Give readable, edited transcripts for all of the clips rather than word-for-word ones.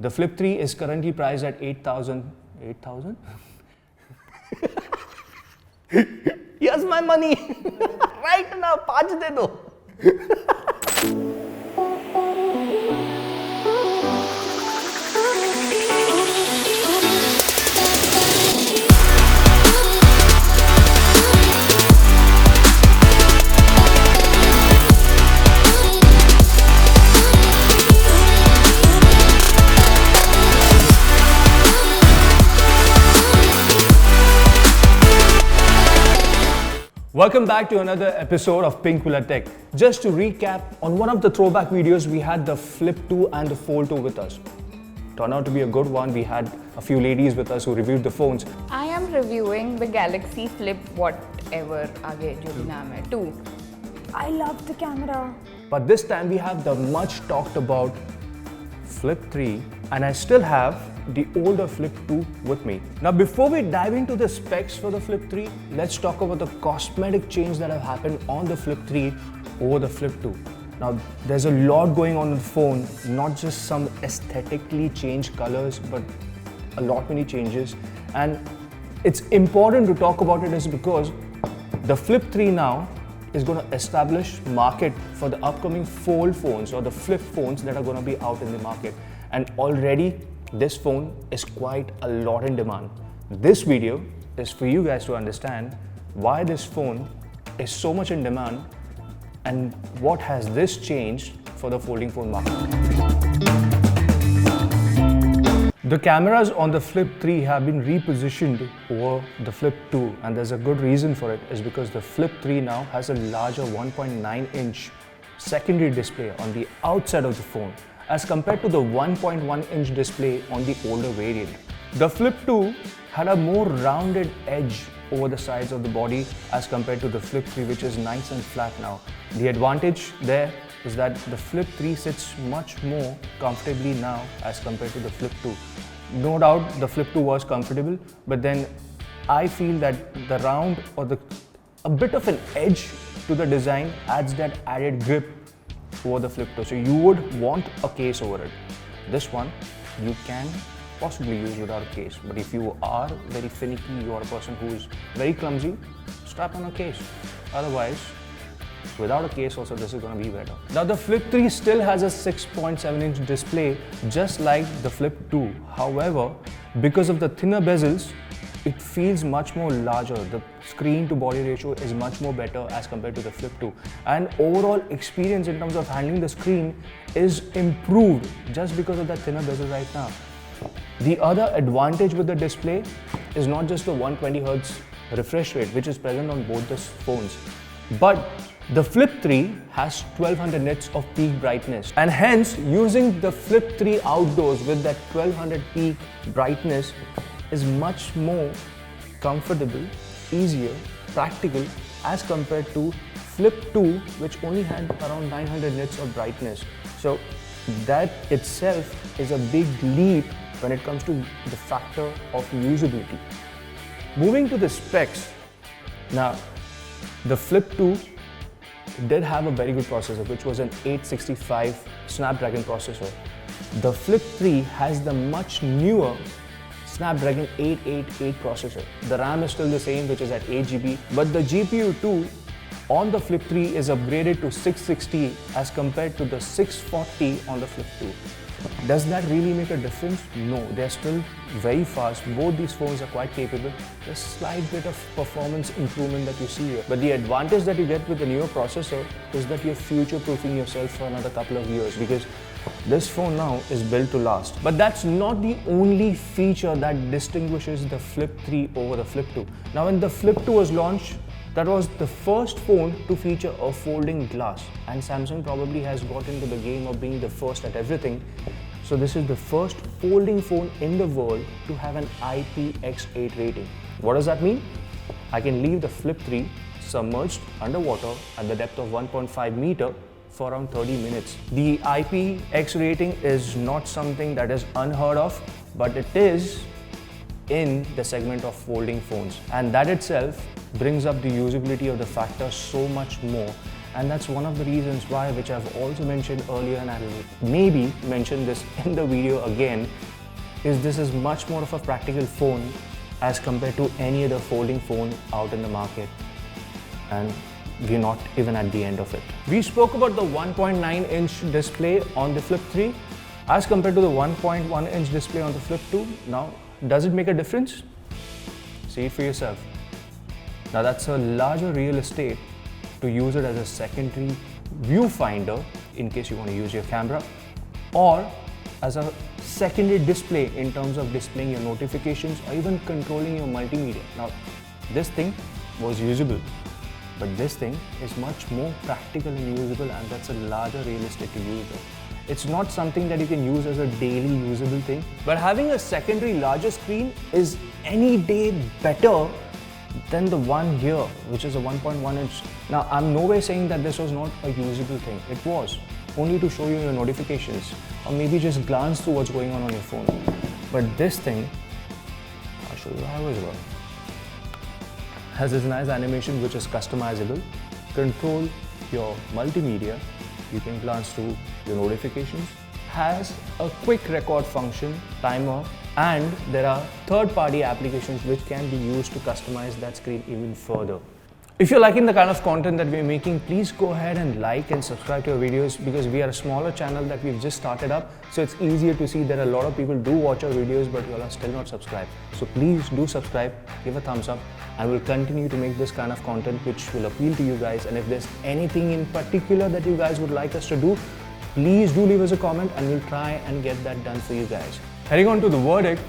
The Flip 3 is currently priced at 8,000. 8,000? Here's my money. Right now, 5 de do. Welcome back to another episode of Pinkvilla Tech. Just to recap, on one of the throwback videos, we had the Flip 2 and the Fold 2 with us. Turned out to be a good one. We had a few ladies with us who reviewed the phones. I am reviewing the Galaxy Flip whatever आगे जो भी नाम है 2. I love the camera. But this time we have the much talked about Flip 3 and I still have the older Flip 2 with me. Now before we dive into the specs for the Flip 3, let's talk about the cosmetic change that have happened on the Flip 3 over the Flip 2. Now there's a lot going on with the phone, not just some aesthetically changed colors, but a lot many changes. And it's important to talk about it is because the Flip 3 now is going to establish market for the upcoming fold phones or the flip phones that are going to be out in the market. And already this phone is quite a lot in demand. This video is for you guys to understand why this phone is so much in demand and what has this changed for the folding phone market. The cameras on the Flip 3 have been repositioned over the Flip 2 and there's a good reason for it is because the Flip 3 now has a larger 1.9-inch secondary display on the outside of the phone as compared to the 1.1-inch display on the older variant. The Flip 2 had a more rounded edge over the sides of the body as compared to the Flip 3, which is nice and flat now. The advantage there is that the Flip 3 sits much more comfortably now as compared to the Flip 2. No doubt the Flip 2 was comfortable, but then I feel that the round or a bit of an edge to the design adds that added grip over the Flip 2. So you would want a case over it. This one you can possibly use without a case, but if you are very finicky, you are a person who is very clumsy, strap on a case. Otherwise, without a case also this is going to be better. Now the Flip 3 still has a 6.7-inch display just like the Flip 2. However, because of the thinner bezels, it feels much more larger. The screen to body ratio is much more better as compared to the Flip 2. And overall experience in terms of handling the screen is improved just because of that thinner bezel right now. The other advantage with the display is not just the 120Hz refresh rate, which is present on both the phones, but the Flip 3 has 1200 nits of peak brightness, and hence using the Flip 3 outdoors with that 1200 peak brightness is much more comfortable, easier, practical as compared to Flip 2, which only had around 900 nits of brightness. So that itself is a big leap when it comes to the factor of usability. Moving to the specs, now the Flip 2 did have a very good processor, which was an 865 Snapdragon processor. The Flip 3 has the much newer Snapdragon 888 processor. The RAM is still the same, which is at 8GB, but the GPU too on the Flip 3 is upgraded to 660 as compared to the 640 on the Flip 2. Does that really make a difference? No, they're still very fast. Both these phones are quite capable. There's a slight bit of performance improvement that you see here. But the advantage that you get with the newer processor is that you're future-proofing yourself for another couple of years because this phone now is built to last. But that's not the only feature that distinguishes the Flip 3 over the Flip 2. Now when the Flip 2 was launched, that was the first phone to feature a folding glass, and Samsung probably has got into the game of being the first at everything. So this is the first folding phone in the world to have an IPX8 rating. What does that mean? I can leave the Flip 3 submerged underwater at the depth of 1.5 meter for around 30 minutes. The IPX rating is not something that is unheard of, but it is in the segment of folding phones, and that itself brings up the usability of the factor so much more. And that's one of the reasons why, which I've also mentioned earlier, and I'll maybe mention this in the video again, is this is much more of a practical phone as compared to any other folding phone out in the market. And we're not even at the end of it. We spoke about the 1.9-inch display on the Flip 3 as compared to the 1.1-inch display on the Flip 2. Now, does it make a difference? See it for yourself. Now, that's a larger real estate to use it as a secondary viewfinder in case you want to use your camera, or as a secondary display in terms of displaying your notifications or even controlling your multimedia. Now, this thing was usable, but this thing is much more practical and usable, and that's a larger real estate to use it. It's not something that you can use as a daily usable thing, but having a secondary larger screen is any day better than the one here, which is a 1.1-inch. Now, I'm nowhere saying that this was not a usable thing. It was, only to show you your notifications or maybe just glance through what's going on your phone. But this thing, I'll show you how as well, has this nice animation which is customizable. Control your multimedia, you can glance through your notifications, has a quick record function, timer, and there are third-party applications which can be used to customize that screen even further. If you're liking the kind of content that we're making, please go ahead and like and subscribe to our videos, because we are a smaller channel that we've just started up. So it's easier to see that a lot of people do watch our videos, but you all are still not subscribed. So please do subscribe, give a thumbs up, and we'll continue to make this kind of content which will appeal to you guys. And if there's anything in particular that you guys would like us to do, please do leave us a comment and we'll try and get that done for you guys. Heading on to the verdict,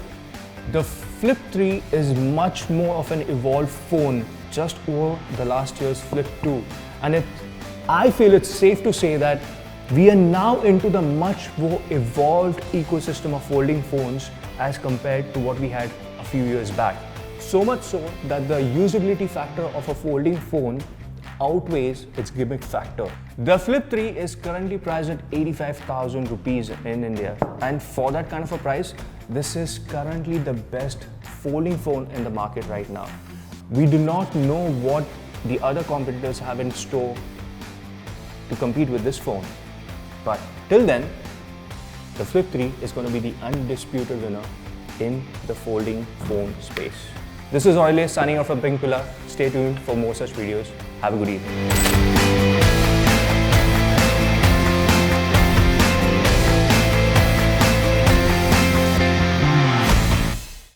the Flip 3 is much more of an evolved phone just over the last year's Flip 2. And I feel it's safe to say that we are now into the much more evolved ecosystem of folding phones as compared to what we had a few years back. So much so that the usability factor of a folding phone outweighs its gimmick factor. The Flip 3 is currently priced at 85,000 rupees in India, and for that kind of a price, this is currently the best folding phone in the market right now. We do not know what the other competitors have in store to compete with this phone, but till then, the Flip 3 is going to be the undisputed winner in the folding phone space. This is Aurelius signing off from Pinkvilla. Stay tuned for more such videos. Have a good evening.